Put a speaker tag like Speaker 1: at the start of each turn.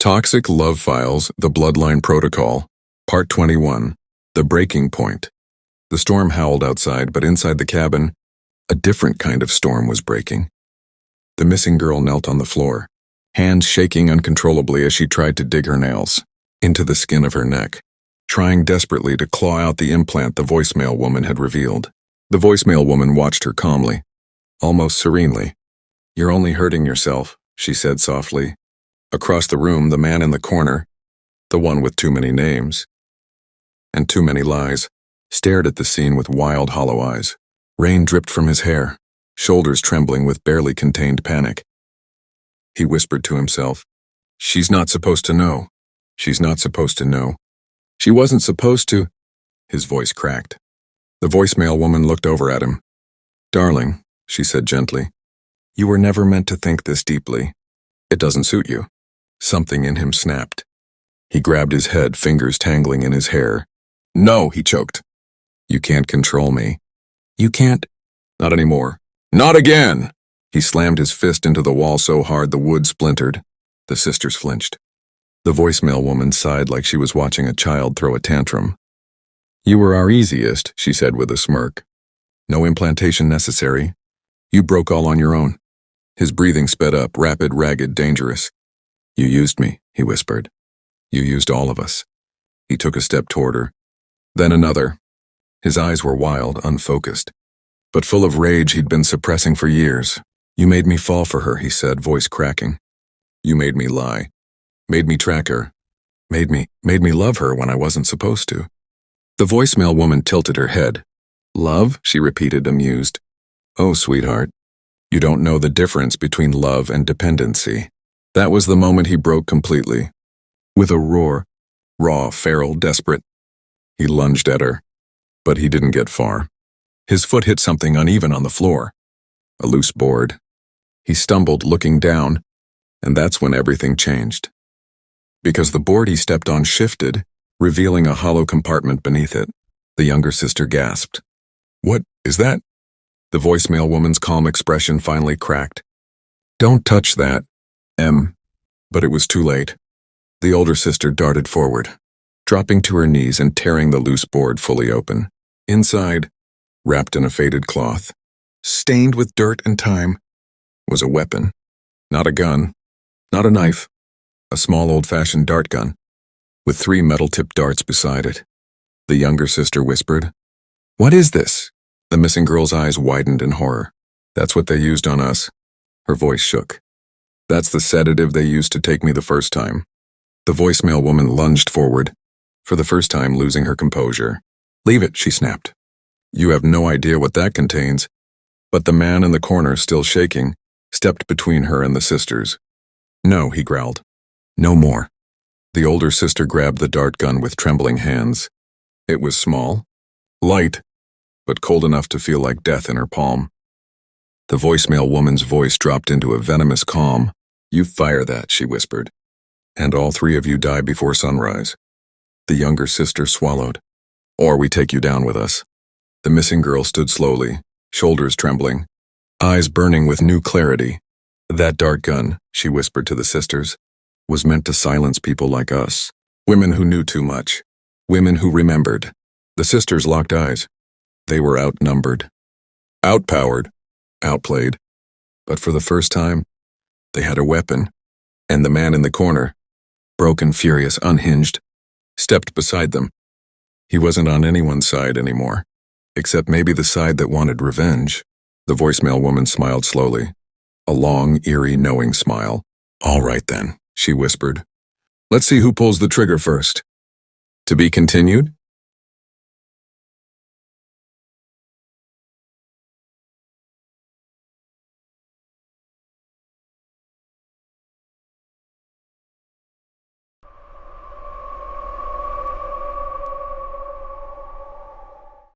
Speaker 1: Toxic Love Files, The Bloodline Protocol, Part 21, The Breaking Point. The storm howled outside, but inside the cabin, a different kind of storm was breaking. The missing girl knelt on the floor, hands shaking uncontrollably as she tried to dig her nails into the skin of her neck, trying desperately to claw out the implant the voicemail woman had revealed. The voicemail woman watched her calmly, almost serenely. "You're only hurting yourself," she said softly. Across the room, the man in the corner, the one with too many names and too many lies, stared at the scene with wild, hollow eyes. Rain dripped from his hair, shoulders trembling with barely contained panic. He whispered to himself, "She's not supposed to know. She's not supposed to know. She wasn't supposed to." His voice cracked. The voicemail woman looked over at him. "Darling," she said gently, "you were never meant to think this deeply. It doesn't suit you." Something in him snapped. He grabbed his head, fingers tangling in his hair. "No," he choked. "You can't control me. You can't." "Not anymore. Not again!" He slammed his fist into the wall so hard the wood splintered. The sisters flinched. The voicemail woman sighed like she was watching a child throw a tantrum. "You were our easiest," she said with a smirk. "No implantation necessary. You broke all on your own." His breathing sped up, rapid, ragged, dangerous. "You used me," he whispered. "You used all of us." He took a step toward her, then another. His eyes were wild, unfocused, but full of rage he'd been suppressing for years. "You made me fall for her," he said, voice cracking. "You made me lie. Made me track her. Made me love her when I wasn't supposed to." The voicemail woman tilted her head. "Love?" she repeated, amused. "Oh, sweetheart, you don't know the difference between love and dependency." That was the moment he broke completely. With a roar, raw, feral, desperate, he lunged at her, but he didn't get far. His foot hit something uneven on the floor, a loose board. He stumbled, looking down, and that's when everything changed. Because the board he stepped on shifted, revealing a hollow compartment beneath it. The younger sister gasped. "What is that?" The voicemail woman's calm expression finally cracked. "Don't touch that, Em." But it was too late. The older sister darted forward, dropping to her knees and tearing the loose board fully open. Inside, wrapped in a faded cloth, stained with dirt and time, was a weapon. Not a gun, not a knife, a small old-fashioned dart gun, with 3 metal-tipped darts beside it. The younger sister whispered, "What is this?" The missing girl's eyes widened in horror. "That's what they used on us." Her voice shook. "That's the sedative they used to take me the first time." The voicemail woman lunged forward, for the first time losing her composure. "Leave it," she snapped. "You have no idea what that contains." But the man in the corner, still shaking, stepped between her and the sisters. "No," he growled. "No more." The older sister grabbed the dart gun with trembling hands. It was small, light, but cold enough to feel like death in her palm. The voicemail woman's voice dropped into a venomous calm. "You fire that," she whispered, "and all 3 of you die before sunrise." The younger sister swallowed. "Or we take you down with us." The missing girl stood slowly, shoulders trembling, eyes burning with new clarity. "That dart gun," she whispered to the sisters, "was meant to silence people like us. Women who knew too much. Women who remembered." The sisters locked eyes. They were outnumbered, outpowered, outplayed. But for the first time, they had a weapon. And the man in the corner, broken, furious, unhinged, stepped beside them. He wasn't on anyone's side anymore, except maybe the side that wanted revenge. The voicemail woman smiled slowly, a long, eerie, knowing smile. "All right then," she whispered. "Let's see who pulls the trigger first." To be continued?